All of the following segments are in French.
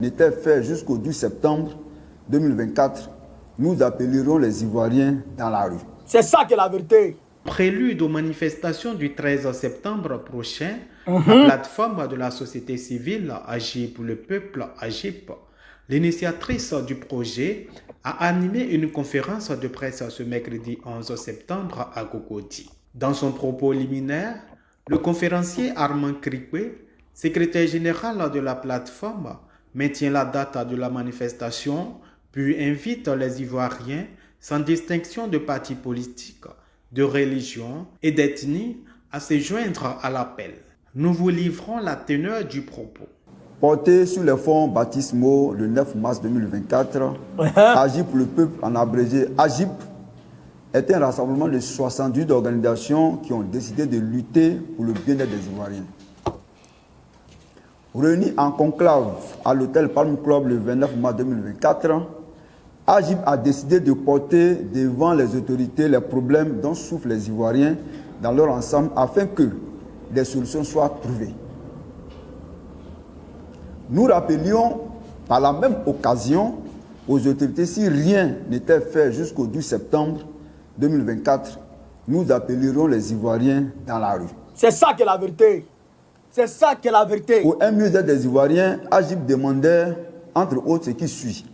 N'était fait jusqu'au 12 septembre 2024, nous appellerons les Ivoiriens dans la rue. C'est ça qui est la vérité. Prélude aux manifestations du 13 septembre prochain, la plateforme de la société civile Agir pour le peuple, AGIP, l'initiatrice du projet, a animé une conférence de presse ce mercredi 11 septembre à Cocody. Dans son propos liminaire, le conférencier Armand Krikwe, secrétaire général de la plateforme, maintient la date de la manifestation, puis invite les Ivoiriens, sans distinction de partis politiques, de religion et d'ethnie, à se joindre à l'appel. Nous vous livrons la teneur du propos. Porté sur les fonds baptismaux le 9 mars 2024, Agir pour le peuple, en abrégé AGIP, est un rassemblement de 68 organisations qui ont décidé de lutter pour le bien-être des Ivoiriens. Réunis en conclave à l'hôtel Palm Club le 29 mars 2024, AGIP a décidé de porter devant les autorités les problèmes dont souffrent les Ivoiriens dans leur ensemble afin que des solutions soient trouvées. Nous rappelions par la même occasion aux autorités, si rien n'était fait jusqu'au 12 septembre 2024, nous appellerons les Ivoiriens dans la rue. C'est ça qui est la vérité. C'est ça qui est la vérité. Pour un mieux-être des Ivoiriens, AGIP demandait, entre autres, ce qui suit.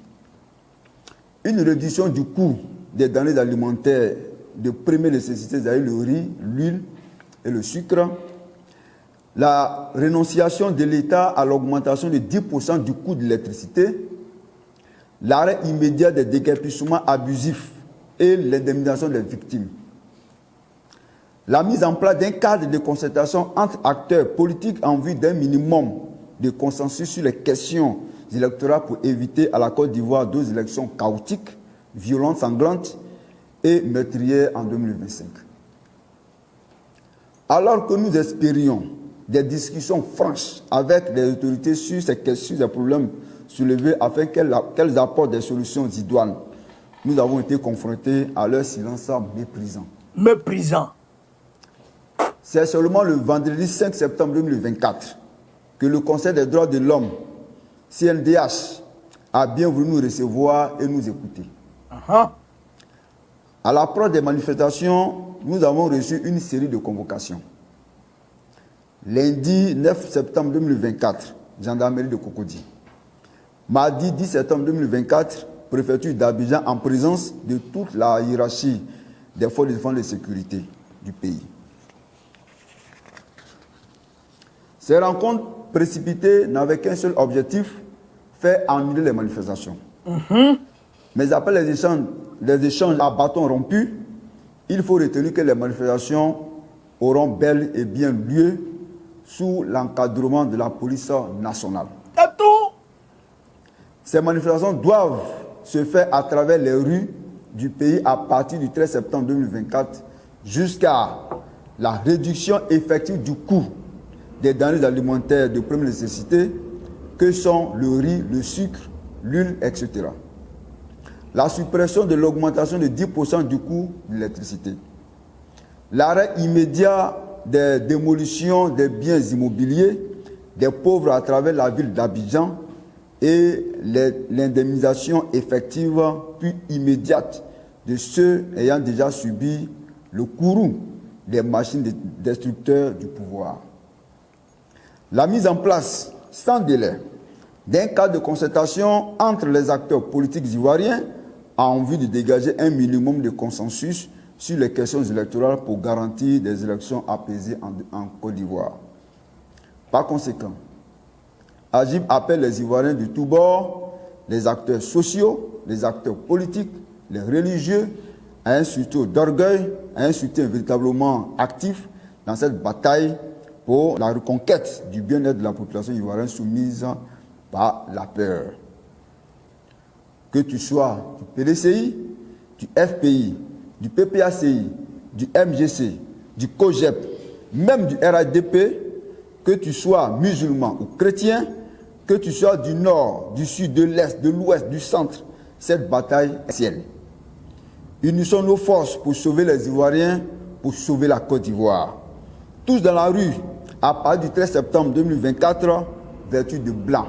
Une réduction du coût des denrées alimentaires de première nécessité, c'est-à-dire le riz, l'huile et le sucre. La renonciation de l'État à l'augmentation de 10% du coût de l'électricité. L'arrêt immédiat des déguerpissements abusifs et l'indemnisation des victimes. La mise en place d'un cadre de concertation entre acteurs politiques en vue d'un minimum de consensus sur les questions électorales pour éviter à la Côte d'Ivoire 2 élections chaotiques, violentes, sanglantes et meurtrières en 2025. Alors que nous espérions des discussions franches avec les autorités sur ces questions, ces problèmes soulevés afin qu'elles apportent des solutions idoines, nous avons été confrontés à leur silence méprisant. Méprisant. C'est seulement le vendredi 5 septembre 2024 que le Conseil des droits de l'homme, CNDH, a bien voulu nous recevoir et nous écouter. À l'approche des manifestations, nous avons reçu une série de convocations. Lundi 9 septembre 2024, gendarmerie de Cocody. Mardi 10 septembre 2024, préfecture d'Abidjan en présence de toute la hiérarchie des forces de défense et de sécurité du pays. Ces rencontres précipitées n'avaient qu'un seul objectif, faire annuler les manifestations. Mais après les échanges à bâton rompu, il faut retenir que les manifestations auront bel et bien lieu sous l'encadrement de la police nationale. C'est tout. Ces manifestations doivent se faire à travers les rues du pays à partir du 13 septembre 2024 jusqu'à la réduction effective du coût des denrées alimentaires de première nécessité que sont le riz, le sucre, l'huile, etc. La suppression de l'augmentation de 10% du coût de l'électricité. L'arrêt immédiat des démolitions des biens immobiliers des pauvres à travers la ville d'Abidjan et l'indemnisation effective puis immédiate de ceux ayant déjà subi le courroux des machines destructeurs du pouvoir. La mise en place, sans délai, d'un cadre de concertation entre les acteurs politiques ivoiriens en vue de dégager un minimum de consensus sur les questions électorales pour garantir des élections apaisées en Côte d'Ivoire. Par conséquent, AGIP appelle les Ivoiriens de tous bords, les acteurs sociaux, les acteurs politiques, les religieux, à un soutien d'orgueil, à un soutien véritablement actif dans cette bataille pour la reconquête du bien-être de la population ivoirienne soumise par la peur. Que tu sois du PDCI, du FPI, du PPACI, du MGC, du COGEP, même du RADP, que tu sois musulman ou chrétien, que tu sois du nord, du sud, de l'est, de l'ouest, du centre, cette bataille est ciel. Unissons nos forces pour sauver les Ivoiriens, pour sauver la Côte d'Ivoire. Tous dans la rue, à partir du 13 septembre 2024, vêtus de blanc,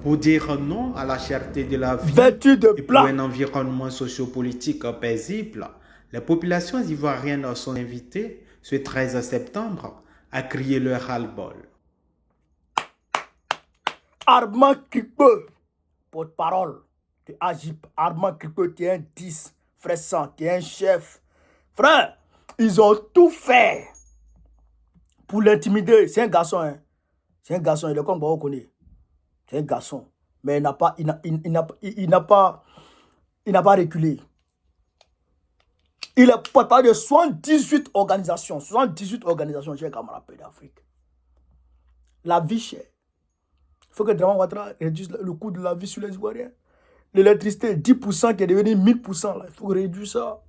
Pour dire non à la cherté de la vie vêtus de et pour blanc. un environnement sociopolitique paisible, les populations ivoiriennes sont invitées ce 13 septembre à crier leur ras-le-bol. Armand Kripe, porte-parole de Agip. Armand Kripe, tu es un 10. Frère Sang, tu es un chef. Frère, ils ont tout fait pour l'intimider. C'est un garçon, hein. C'est un garçon, il est comme on connaît. C'est un garçon. Mais il n'a pas reculé. Il est porte-parole de 78 organisations. 78 organisations, j'ai camarade d'Afrique. La vie chère. Il faut que Draman Ouattara réduise le coût de la vie sur les Ivoiriens. L'électricité, 10% qui est devenu 1000%. Là. Il faut réduire ça.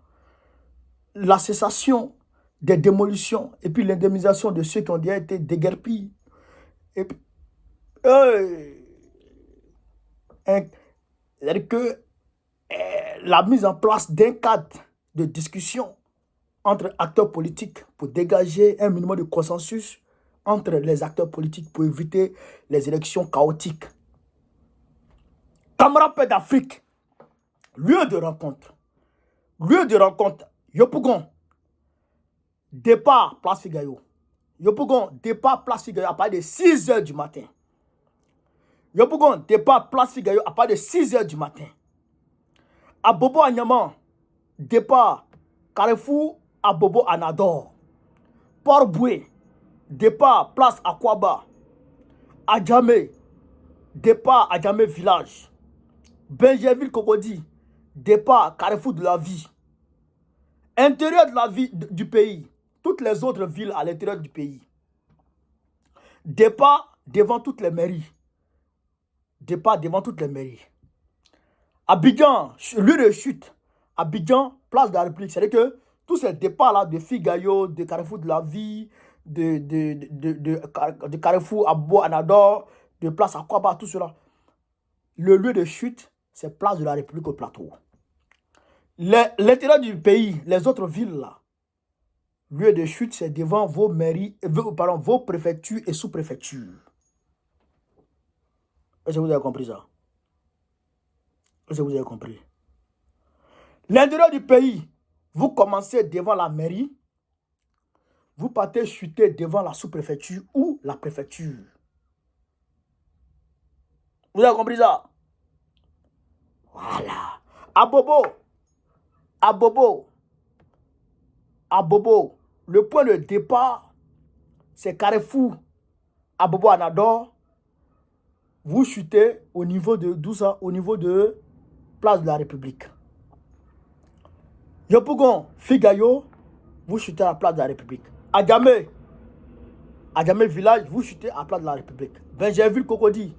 La cessation des démolitions et puis l'indemnisation de ceux qui ont déjà été déguerpis. Et puis, c'est-à-dire que la mise en place d'un cadre de discussion entre acteurs politiques pour dégager un minimum de consensus entre les acteurs politiques pour éviter les élections chaotiques. Camarade d'Afrique, lieu de rencontre, Yopougon, départ Place Figayo. Yopougon, départ Place Figayo à partir de 6 h du matin. Yopougon, départ Place Figayo à partir de 6 h du matin. À Bobo Agnaman, départ Carrefour à Bobo Anador. Port-Boué, départ Place Akwaba. Adjamé, départ Adjamé Village. Benjerville Cocody, départ Carrefour de la Vie. Intérieur de la vie du pays, toutes les autres villes à l'intérieur du pays. Départ devant toutes les mairies. Départ devant toutes les mairies. Abidjan, lieu de chute. Abidjan, place de la République. C'est-à-dire que tous ces départs-là de Figayo, de Carrefour de la Vie, de Carrefour à Bois-Anador, de place à Kwaba, tout cela. Le lieu de chute, c'est place de la République au plateau. L'intérieur du pays, les autres villes là, lieu de chute, c'est devant vos mairies, vos préfectures et sous-préfectures. Est-ce que vous avez compris ça? Est-ce que vous avez compris? L'intérieur du pays, vous commencez devant la mairie, vous partez chuter devant la sous-préfecture ou la préfecture. Vous avez compris ça? Voilà. À Bobo, le point de départ, c'est Carrefour, à Bobo Anador. Vous chutez au niveau de d'où ça? Au niveau de Place de la République. Yopougon, Figayo, vous chutez à la Place de la République. Adjamé Village, vous chutez à la Place de la République. Benjerville Cocody,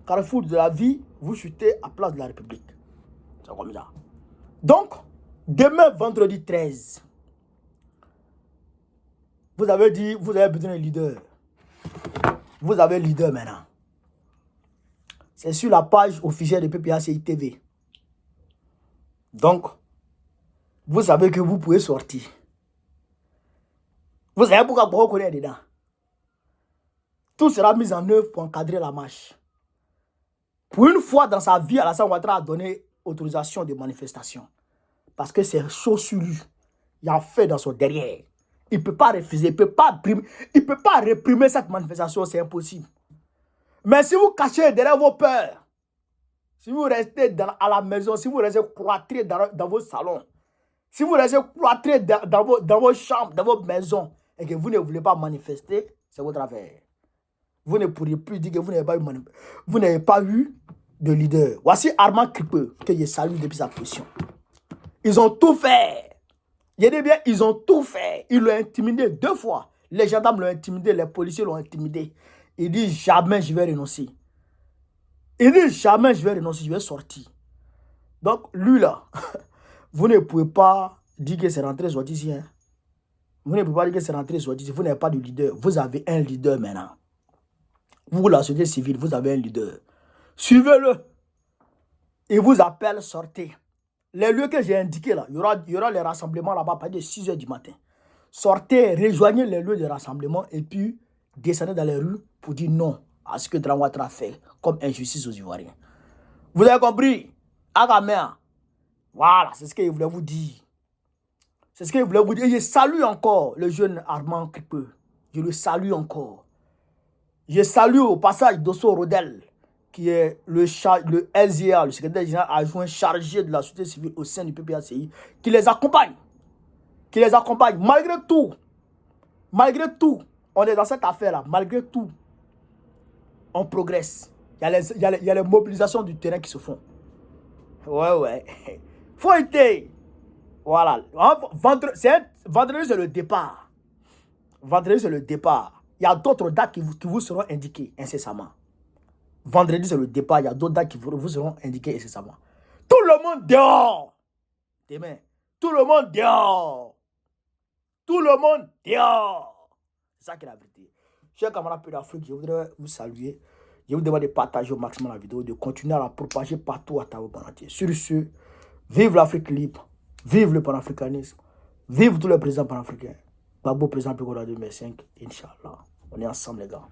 Carrefour de la Vie, vous chutez à la Place de la République. C'est comme ça. Donc, demain, vendredi 13, vous avez dit, vous avez besoin d'un leader. Vous avez un leader maintenant. C'est sur la page officielle de PPACI TV. Donc, vous savez que vous pouvez sortir. Vous savez pourquoi vous connaissez dedans. Tout sera mis en œuvre pour encadrer la marche. Pour une fois dans sa vie, Alassane Ouattara a donné autorisation de manifestation. Parce que c'est chaud sur lui. Il a fait dans son derrière. Il ne peut pas refuser, il ne peut pas réprimer cette manifestation, c'est impossible. Mais si vous cachez derrière vos peurs, si vous restez à la maison, si vous restez cloîtrés dans vos salons, si vous restez cloîtrés dans vos chambres, dans vos maisons, et que vous ne voulez pas manifester, c'est votre affaire. Vous ne pourrez plus dire que vous n'avez pas eu de leader. Voici Armand Kripe, que je salue depuis sa position. Ils ont tout fait. Je dis bien, ils ont tout fait. Ils l'ont intimidé 2 fois. Les gendarmes l'ont intimidé, les policiers l'ont intimidé. Il dit jamais je vais renoncer. Il dit jamais je vais renoncer, je vais sortir. Donc lui là, vous ne pouvez pas dire que c'est rentré sorti ici. Hein. Vous ne pouvez pas dire que c'est rentré sorti ici. Vous n'avez pas de leader. Vous avez un leader maintenant. Vous, la société civile, vous avez un leader. Suivez-le. Il vous appelle, sortez. Les lieux que j'ai indiqués là, il y aura les rassemblements là-bas à partir de 6 h du matin. Sortez, rejoignez les lieux de rassemblement et puis descendez dans les rues pour dire non à ce que Dramane Ouattara fait comme injustice aux Ivoiriens. Vous avez compris? Agamea. Voilà, c'est ce qu'il voulait vous dire. C'est ce qu'il voulait vous dire. Et je salue encore le jeune Armand Kripeu. Je le salue encore. Je salue au passage Dosso Rodel, qui est le LZA, le secrétaire général adjoint chargé de la société civile au sein du PPACI, qui les accompagne. Qui les accompagne. Malgré tout, on est dans cette affaire-là. Malgré tout, on progresse. Il y a les mobilisations du terrain qui se font. Ouais. Faut être. Voilà. Vendredi, c'est le départ. Vendredi, c'est le départ. Il y a d'autres dates qui vous seront indiquées incessamment. Vendredi, c'est le départ. Il y a d'autres dates qui vous seront indiquées incessamment. Tout le monde dehors. Demain. Tout le monde dehors. Tout le monde dehors. C'est ça qui est la vérité. Chers camarades peu d'Afrique, je voudrais vous saluer. Je vous demande de partager au maximum la vidéo, de continuer à la propager partout à travers le monde entier. Sur ce, vive l'Afrique libre, vive le panafricanisme, vive tous les présidents panafricains. Gbagbo président Pégola 2005, Inch'Allah. On est ensemble les gars.